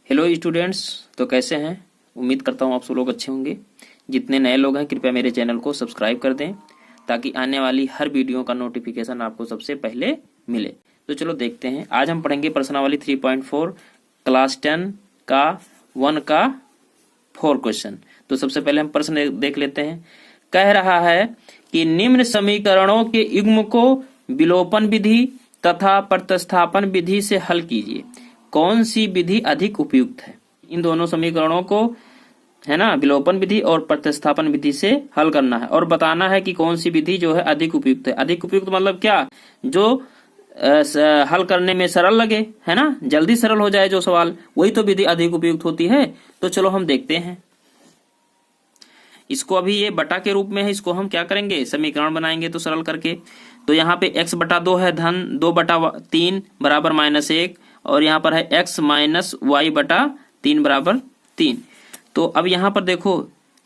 Hello students, तो कैसे हैं। उम्मीद करता हूँ आप सब लोग अच्छे होंगे। जितने नए लोग हैं कृपया मेरे चैनल को सब्सक्राइब कर दें ताकि आने वाली हर वीडियो का नोटिफिकेशन आपको सबसे पहले मिले। तो चलो देखते हैं, आज हम पढ़ेंगे प्रश्नावली 3.4 क्लास 10 का 1 का 4 क्वेश्चन। तो सबसे पहले हम प्रश्न देख लेते हैं। कह रहा है कि निम्न समीकरणों के युग्म को विलोपन विधि तथा प्रतिस्थापन विधि से हल कीजिए। कौन सी विधि अधिक उपयुक्त है। इन दोनों समीकरणों को है ना विलोपन विधि और प्रतिस्थापन विधि से हल करना है और बताना है कि कौन सी विधि जो है अधिक उपयुक्त है। अधिक उपयुक्त मतलब क्या, जो हल करने में सरल लगे, है ना, जल्दी सरल हो जाए जो सवाल, वही तो विधि अधिक उपयुक्त होती है। तो चलो हम देखते हैं। इसको अभी ये बटा के रूप में है, इसको हम क्या करेंगे, समीकरण बनाएंगे तो सरल करके। तो यहाँ पे x बटा 2 है धन 2 बटा 3 बराबर -1 और यहाँ पर है x माइनस वाई बटा 3 बराबर 3। तो अब यहाँ पर देखो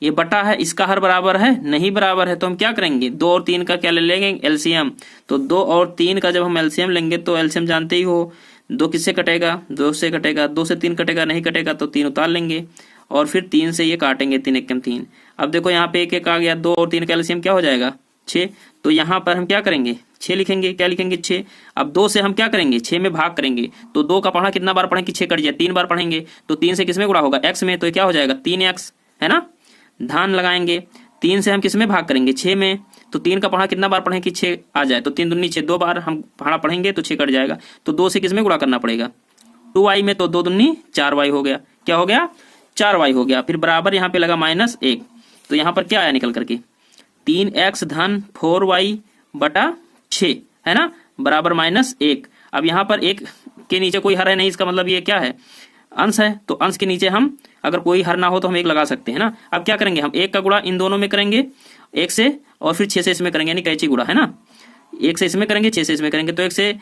ये बटा है, इसका हर बराबर है नहीं, बराबर है तो हम क्या करेंगे, 2 और 3 का क्या ले लेंगे, एलसीएम। तो 2 और 3 का जब हम एलसीएम लेंगे तो एलसीएम जानते ही हो, 2 किससे कटेगा, 2 से कटेगा, 2 से 3 कटेगा, नहीं कटेगा तो 3 उतार लेंगे और फिर 3 से ये काटेंगे, 3 एकम 3। अब देखो यहाँ पे 1 1 आ गया, 2 और 3 का एलसीएम क्या हो जाएगा 6। तो यहाँ पर हम क्या करेंगे 6 लिखेंगे, क्या लिखेंगे 6। अब 2 से हम क्या करेंगे 6 में भाग करेंगे, तो 2 का पढ़ा कितना बार पढ़ेंगे कि 6 कट जाए, 3 बार पढ़ेंगे। तो 3 से किसमें गुणा होगा, x में, तो क्या हो जाएगा 3x, है ना। धान लगाएंगे, 3 से हम किसमें भाग करेंगे 6 में, तो 3 का पढ़ा कितना बार पढ़ें कि 6 आ जाए, तो 3 दूनी 6, 2 बार हम पढ़ा पढ़ेंगे तो 6 कट जाएगा। तो 2 से किसमें गुणा करना पड़ेगा 2y में, तो 2 दूनी 4y हो गया, क्या हो गया 4y हो गया। फिर बराबर यहाँ पे लगा -1, तो यहाँ पर क्या आया निकल करके 3x धन 4y बटा 6, है ना, बराबर -1। अब यहाँ पर 1 के नीचे कोई हर है नहीं, इसका मतलब ये क्या है, अंश है। तो अंश के नीचे हम अगर कोई हर ना हो तो हम 1 लगा सकते हैं ना। अब क्या करेंगे, हम 1 का गुणा इन दोनों में करेंगे 1 से और फिर 6 से इसमें करेंगे, यानी कैची गुणा, है ना। 1 से इसमें करेंगे, 6 से इसमें करेंगे, तो 1 से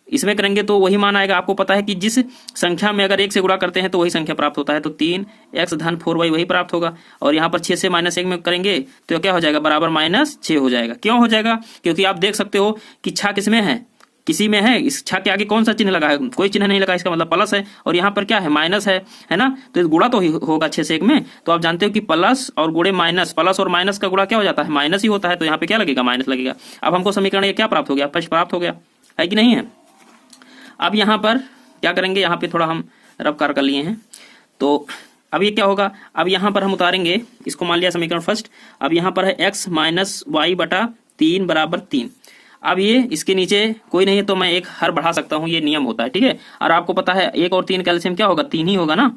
इसमें करेंगे तो वही मान आएगा। आपको पता है कि जिस संख्या में अगर 1 से गुणा करते हैं तो वही संख्या प्राप्त होता है, तो 3x धन 4y वही प्राप्त होगा। और यहाँ पर 6 से -1 में करेंगे तो क्या हो जाएगा, बराबर -6 हो जाएगा। क्यों हो जाएगा, क्योंकि आप देख सकते हो कि छा किसमें है, किसी में है, इस छा के आगे कौन सा चिन्ह लगा है, कोई चिन्ह नहीं लगा, इसका मतलब प्लस है। और यहाँ पर क्या है, माइनस है ना। तो गुणा तो होगा 6 से 1 में, तो आप जानते हो कि प्लस और गुणे माइनस, प्लस और माइनस का गुणा क्या हो जाता है, माइनस ही होता है। तो यहाँ पे क्या लगेगा, माइनस लगेगा। अब हमको समीकरण ये क्या प्राप्त हो गया, प्राप्त हो गया है कि नहीं है। अब यहाँ पर क्या करेंगे, यहाँ पे थोड़ा हम रफ कर लिए हैं, तो अब ये क्या होगा, अब यहाँ पर हम उतारेंगे, इसको मान लिया समीकरण फर्स्ट। अब यहाँ पर है x माइनस वाई बटा 3 बराबर 3। अब ये इसके नीचे कोई नहीं है तो मैं 1 हर बढ़ा सकता हूँ, ये नियम होता है, ठीक है। और आपको पता है 1 और 3 का एलसीएम क्या होगा, 3 ही होगा ना।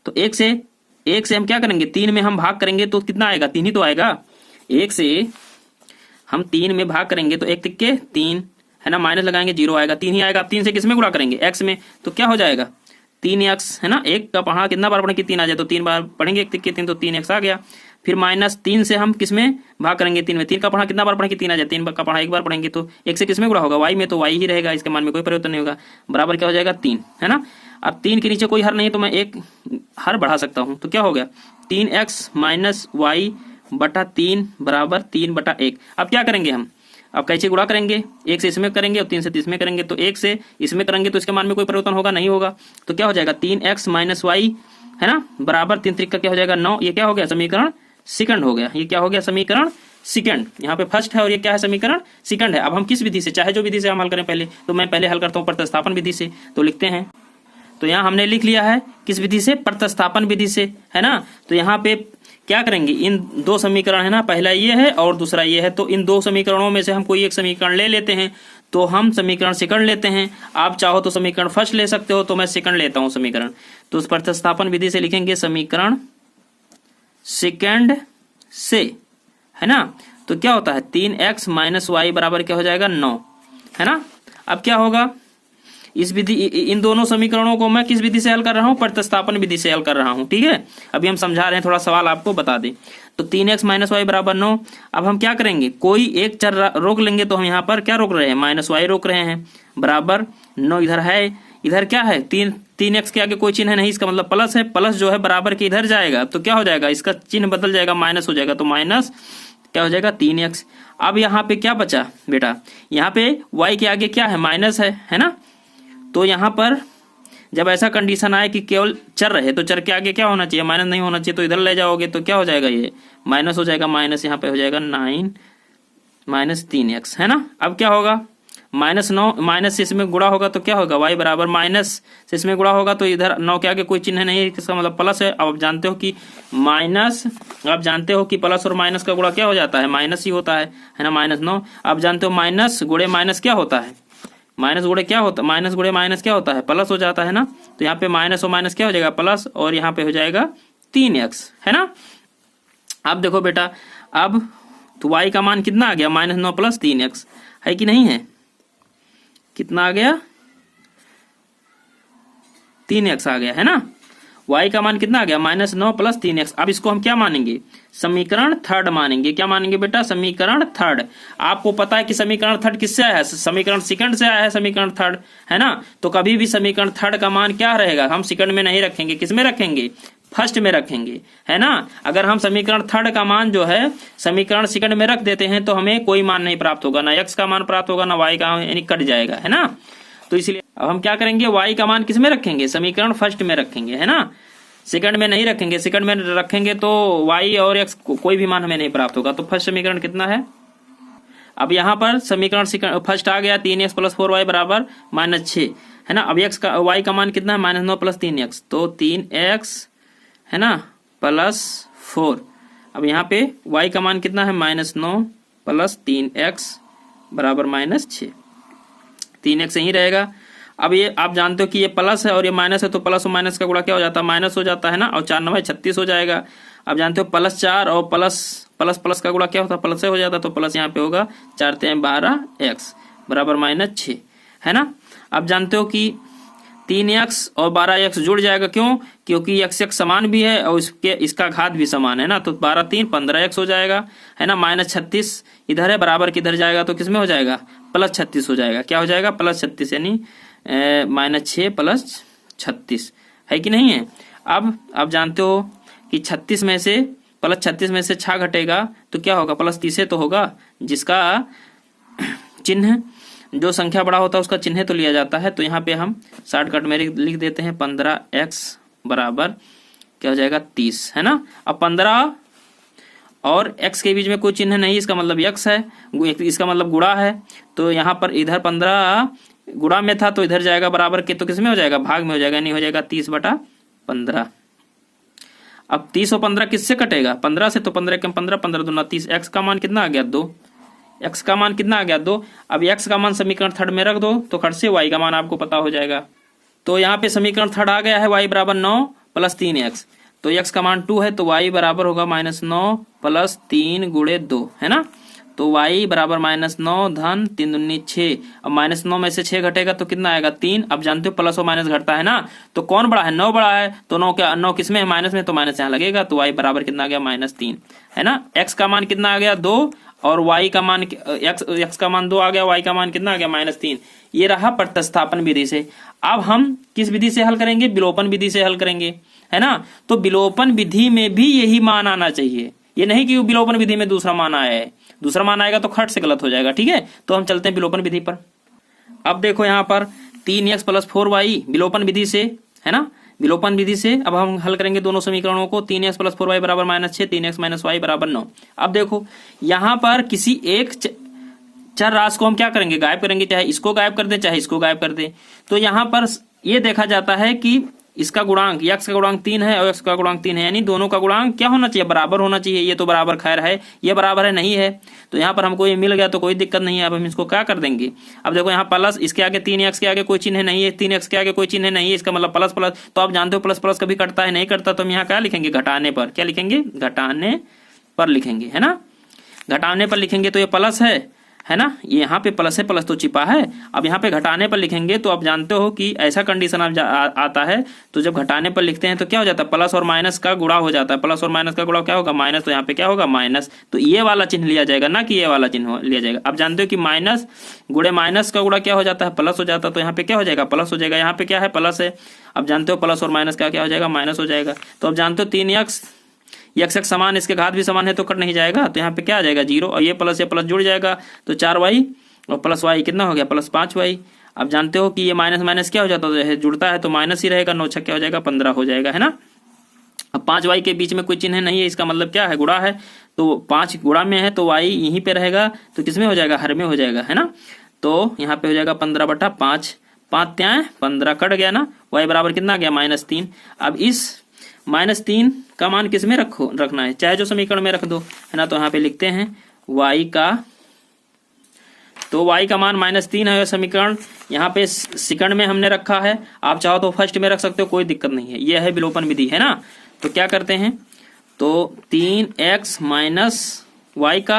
तो 1 से हम क्या करेंगे, 3 में हम भाग करेंगे तो कितना आएगा, 3 ही तो आएगा। 1 से हम 3 में भाग करेंगे तो 1 तिक्के 3, है ना, माइनस लगाएंगे 0 आएगा, 3 ही आएगा। अब 3 से किसमें गुणा करेंगे, x में, तो क्या हो जाएगा 3x, है ना। 1 का पढ़ा कितना बार पढ़ेंगे कि 3 आ जाए, तो 3 बार पढ़ेंगे 1 तिक्के 3, तो 3x आ गया। फिर -3 से हम किसमें भाग करेंगे 3 में, 3 का पढ़ा कितना बार पढ़ेंगे 3 आ जाए, 3 का पढ़ा 1 बार पढ़ेंगे, तो 1 से किसमें गुणा होगा y में, तो y ही रहेगा, इसके मान में कोई परिवर्तन नहीं होगा, बराबर क्या हो जाएगा 3, है ना। अब 3 के नीचे कोई हर नहीं तो मैं 1 हर बढ़ा सकता हूँ, तो क्या हो गया 3x माइनस वाई बटा 3 बराबर 3 बटा 1। अब क्या करेंगे हम, अब कैसे गुणा करेंगे, 1 से इसमें करेंगे और 3 से इसमें करेंगे, तो 1 से इसमें करेंगे तो इसके मान में कोई परिवर्तन होगा नहीं होगा, तो क्या हो जाएगा 3x माइनस वाई, है ना, बराबर 3 त्रिक का क्या हो जाएगा 9। ये क्या हो गया, समीकरण सेकंड हो गया। ये क्या हो गया, समीकरण सेकंड। यहाँ पे फर्स्ट है और ये क्या है, समीकरण सेकंड है। अब हम किस विधि से, चाहे जो विधि से हम हल करें पहले, तो मैं पहले हल करता हूँ प्रतिस्थापन विधि से। तो लिखते हैं, तो यहाँ हमने लिख लिया है किस विधि से, प्रतिस्थापन विधि से, है ना। तो यहाँ पे क्या करेंगे, इन 2 समीकरण है ना, पहला ये है और दूसरा ये है, तो इन 2 समीकरणों में से हम कोई एक समीकरण ले लेते हैं। तो हम समीकरण सेकंड लेते हैं, आप चाहो तो समीकरण फर्स्ट ले सकते हो, तो मैं सेकंड लेता हूं समीकरण। तो प्रतिस्थापन विधि से लिखेंगे समीकरण सेकंड से, है ना। तो क्या होता है 3x माइनस वाई बराबर क्या हो जाएगा 9, है ना। अब क्या होगा, इस विधि, इन दोनों समीकरणों को मैं किस विधि से हल कर रहा हूं, प्रतिस्थापन विधि से हल कर रहा हूं, ठीक है। अभी हम समझा रहे हैं, थोड़ा सवाल आपको बता दें। तो 3x माइनस वाई बराबर 9। अब हम क्या करेंगे, कोई एक चर रोक लेंगे, तो हम यहाँ पर क्या रोक रहे हैं, माइनस वाई रोक रहे हैं, बराबर 9 इधर है, इधर क्या है 3x के आगे कोई चिन्ह नहीं, इसका मतलब प्लस है, प्लस जो है बराबर के इधर जाएगा, तो क्या हो जाएगा, इसका चिन्ह बदल जाएगा, माइनस हो जाएगा, तो माइनस क्या हो जाएगा 3x। अब यहाँ पे क्या बचा बेटा, यहाँ पे y के आगे क्या है, माइनस है ना। तो यहाँ पर जब ऐसा कंडीशन आए कि केवल चर रहे तो चर के आगे क्या होना चाहिए, माइनस नहीं होना चाहिए, तो इधर ले जाओगे तो क्या हो जाएगा, ये माइनस हो जाएगा, माइनस यहाँ पे हो जाएगा 9 माइनस 3x, है ना। अब क्या होगा, -9 माइनस से इसमें गुणा होगा तो क्या होगा, y बराबर माइनस से इसमें गुणा होगा तो इधर 9 के आगे कोई चिन्ह नहीं है, इसका मतलब प्लस है। अब आप जानते हो कि माइनस, आप जानते हो कि प्लस और माइनस का गुणा क्या हो जाता है, माइनस ही होता है ना, -9। आप जानते हो माइनस गुणे माइनस क्या होता है, माइनस गुणे क्या होता है, माइनस गुणे माइनस क्या होता है, प्लस हो जाता है ना। तो यहाँ पे माइनस और माइनस क्या हो जाएगा, प्लस, और यहाँ पे हो जाएगा 3x, है ना। अब देखो बेटा, अब तो y का मान कितना आ गया, -9 + 3x, है कि नहीं है, कितना आ गया, 3x आ गया, है ना। y का मान कितना आ गया, -9 + 3x। अब इसको हम क्या मानेंगे, समीकरण थर्ड मानेंगे। क्या मानेंगे बेटा, समीकरण थर्ड। आपको पता है कि समीकरण थर्ड किससे आया है, समीकरण सेकंड से आया है, समीकरण थर्ड, है ना। तो कभी भी समीकरण थर्ड का मान क्या रहेगा, हम सेकंड में नहीं रखेंगे, किसमें रखेंगे, फर्स्ट में रखेंगे, है ना। अगर हम समीकरण थर्ड का मान जो है समीकरण सेकंड में रख देते हैं तो हमें कोई मान नहीं प्राप्त होगा, ना x का मान प्राप्त होगा, ना y का, यानी कट जाएगा, है ना। तो इसलिए अब हम क्या करेंगे, y का मान किस में रखेंगे, समीकरण फर्स्ट में रखेंगे, है ना, सेकंड में नहीं रखेंगे। सेकंड में रखेंगे तो y और x कोई भी मान हमें नहीं प्राप्त होगा। तो फर्स्ट समीकरण कितना है, अब यहाँ पर समीकरण फर्स्ट आ गया, 3x + 4y बराबर -6, है ना। अब y का मान कितना है, -9 + 3x, तो 3x, है ना, +4। अब यहाँ पे y का मान कितना है, -9 + 3x बराबर -6, 3x यही रहेगा। अब ये आप जानते हो कि ये प्लस है और ये माइनस है, तो प्लस और माइनस का गुणा क्या हो जाता है, माइनस हो जाता है ना, और 4 9 36 हो जाएगा। आप जानते हो +4 और प्लस का गुणा क्या होता है, प्लस से हो जाता है, तो प्लस यहाँ पे होगा, 4 3 12x बराबर -6, है ना। आप जानते हो कि 3x और 12x जुड़ जाएगा, क्यों, क्योंकि x समान भी है और इसका घात भी समान है ना, तो 12 3 15x हो जाएगा, है ना। -36 इधर है, बराबर किधर जाएगा, तो किसमें हो जाएगा, +36 हो जाएगा। क्या हो जाएगा, +36, यानी -6 + 36, है कि नहीं है। अब आप जानते हो कि 36 में से +36 में से 6 घटेगा तो क्या होगा, +30 तो होगा, जिसका चिन्ह, जो संख्या बड़ा होता है उसका चिन्ह तो लिया जाता है। तो यहाँ पे हम शॉर्टकट में लिख देते हैं 15x बराबर क्या हो जाएगा, 30, है ना। अब 15 और x के बीच में कोई चिन्ह नहीं, इसका मतलब x है, इसका मतलब गुणा है। तो यहाँ पर इधर 15 गुणा में था तो इधर जाएगा बराबर के, तो किस में हो जाएगा, भाग में हो जाएगा, नहीं हो जाएगा 30/15। अब 30 और 15 किससे कटेगा, 15 से, तो 15 कम 15, 15 दूना 30। x का मान कितना आ गया, 2, x का मान कितना आ गया, 2। अब x का मान समीकरण थर्ड में रख दो तो खट से y का मान आपको पता हो जाएगा। तो यहाँ पे समीकरण थर्ड आ गया है, y बराबर 9 + 3x, तो x का मान 2 है, तो y बराबर होगा -9 + 3 × 2, है ना। तो y बराबर -9 धन 3 दूनी 6। अब -9 में से 6 घटेगा तो कितना आएगा, 3। अब जानते हो प्लस और माइनस घटता है ना, तो कौन बड़ा है, 9 बड़ा है, तो 9 किस में है, माइनस में, तो माइनस यहाँ लगेगा, तो y बराबर कितना आ गया, -3, है ना। x का मान कितना आ गया, 2, और y का मान x का मान 2 आ गया, y का मान कितना आ गया, -3। ये रहा प्रतिस्थापन विधि से। अब हम किस विधि से हल करेंगे, विलोपन विधि से हल करेंगे, है ना। तो विलोपन विधि में भी यही मान आना चाहिए, ये नहीं कि विलोपन विधि में दूसरा मान आया है, दूसरा मान आएगा तो खट से गलत हो जाएगा, ठीक है। तो हम चलते हैं विलोपन विधि पर। अब देखो यहाँ पर 3x + 4y विलोपन विधि से, है ना, विलोपन विधि से अब हम हल करेंगे दोनों समीकरणों को। 3x + 4y बराबर -6, 3x - y बराबर 9। अब देखो यहाँ पर किसी एक चर राशि को हम क्या करेंगे, गायब करेंगे, चाहे इसको गायब कर दे चाहे इसको गायब कर दे। तो यहाँ पर ये देखा जाता है कि इसका गुणांक, x का गुणांक 3 है और x का गुणांक 3 है, यानी दोनों का गुणांक क्या होना चाहिए, बराबर होना चाहिए। ये तो बराबर खैर है, ये बराबर है, नहीं है, तो यहाँ पर हमको ये मिल गया तो कोई दिक्कत नहीं है। अब हम इसको क्या कर देंगे, अब देखो यहाँ प्लस, इसके आगे 3x के आगे कोई चिन्ह नहीं है, 3x के आगे कोई चिन्ह नहीं है, इसका मतलब प्लस प्लस। तो आप जानते हो प्लस प्लस कभी कटता है, नहीं कटता, तो हम यहाँ क्या लिखेंगे, घटाने पर। क्या लिखेंगे, घटाने पर लिखेंगे, है ना। घटाने पर लिखेंगे तो ये प्लस है ना, ये यहाँ पे प्लस है, प्लस तो छिपा है। अब यहाँ पे घटाने पर लिखेंगे तो आप जानते हो कि ऐसा कंडीशन आता है, तो जब घटाने पर लिखते हैं तो क्या हो जाता है, प्लस और माइनस का गुणा हो जाता है। प्लस और माइनस का गुणा क्या होगा, माइनस, तो यहाँ पे क्या होगा, माइनस। तो ये वाला चिन्ह लिया जाएगा, ना कि ये वाला चिन्ह लिया जाएगा। अब जानते हो कि माइनस गुणे माइनस का गुणा क्या हो जाता है, प्लस हो जाता है, तो यहाँ पे क्या हो जाएगा, प्लस हो जाएगा। यहाँ पे क्या है, प्लस है। अब जानते हो प्लस और माइनस का क्या हो जाएगा, माइनस हो जाएगा। तो अब जानते हो 3x x समान, इसके घात भी समान है तो कट नहीं जाएगा, तो यहाँ पे क्या आ जाएगा, 0, और ये प्लस जुड़ जाएगा, तो 4y और +y कितना हो गया, +5y। अब जानते हो कि ये माइनस माइनस क्या हो जाता है, जुड़ता है तो माइनस ही रहेगा, 9 छक्के क्या हो जाएगा 15 हो जाएगा, है ना। अब 5y के बीच में कोई चिन्ह नहीं है, इसका मतलब क्या है, गुणा है, तो 5 गुणा में है तो y यहीं पे रहेगा, तो किसमें हो जाएगा, हर में हो जाएगा, है ना। तो यहाँ पे हो जाएगा 15/5, 5 त्यां 15 कट गया ना, y बराबर कितना आ गया -3। अब इस -3 का मान किस में रखना है, चाहे जो समीकरण में रख दो, है ना। तो यहाँ पे लिखते हैं y का, तो y का मान -3 है, समीकरण यहाँ पे सेकंड में हमने रखा है, आप चाहो तो फर्स्ट में रख सकते हो, कोई दिक्कत नहीं है, यह है विलोपन विधि, है ना। तो क्या करते हैं, तो 3x माइनस y का,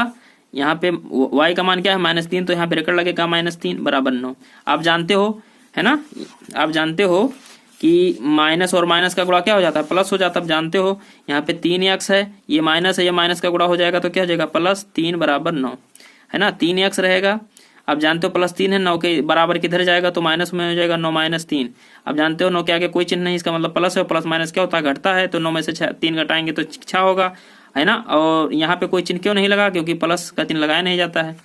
यहाँ पे y का मान क्या है -3, तो यहाँ पे ब्रैकेट लगेगा -3 बराबर 9। आप जानते हो, है ना, आप जानते हो कि माइनस और माइनस का गुणा क्या हो जाता है, प्लस हो जाता है। आप जानते हो यहाँ पे 3x है, ये माइनस है, ये माइनस का गुणा हो जाएगा तो क्या हो जाएगा +3 बराबर 9, है ना। 3x रहेगा, आप जानते हो +3 है, 9 के बराबर किधर जाएगा तो माइनस में हो जाएगा 9 -3। अब जानते हो 9 के आगे कोई चिन्ह नहीं, इसका मतलब प्लस है, प्लस माइनस क्या होता है, घटता है, तो 9 में से 3 घटाएंगे तो 6 होगा, है ना। और यहाँ पे कोई चिन्ह क्यों नहीं लगा, क्योंकि प्लस का चिन्ह लगाया नहीं जाता है।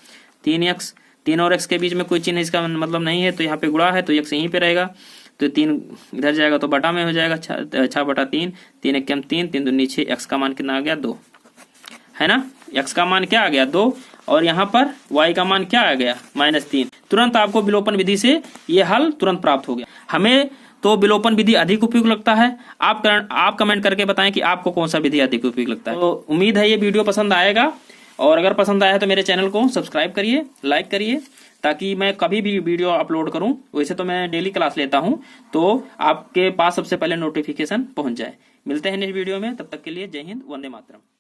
3x, 3 और x के बीच में कोई चिन्ह इसका मतलब नहीं है, तो यहाँ पे गुणा है तो x यहीं पे रहेगा, तो 3 इधर जाएगा तो बटा में हो जाएगा 6/3, 3 1 3, 3 दूनी 6, x का मान कितना आ गया 2, है ना। x का मान क्या आ गया 2, और यहाँ पर y का मान क्या आ गया -3। तुरंत आपको विलोपन विधि से ये हल तुरंत प्राप्त हो गया। हमें तो विलोपन विधि अधिक उपयुक्त लगता है, आप कमेंट करके बताएं कि आपको कौन सा विधि अधिक उपयुक्त लगता है। तो उम्मीद है ये वीडियो पसंद आएगा, और अगर पसंद आया तो मेरे चैनल को सब्सक्राइब करिए, लाइक करिए, ताकि मैं कभी भी वीडियो अपलोड करूं, वैसे तो मैं डेली क्लास लेता हूं, तो आपके पास सबसे पहले नोटिफिकेशन पहुंच जाए। मिलते हैं नेक्स्ट वीडियो में, तब तक के लिए जय हिंद, वंदे मातरम।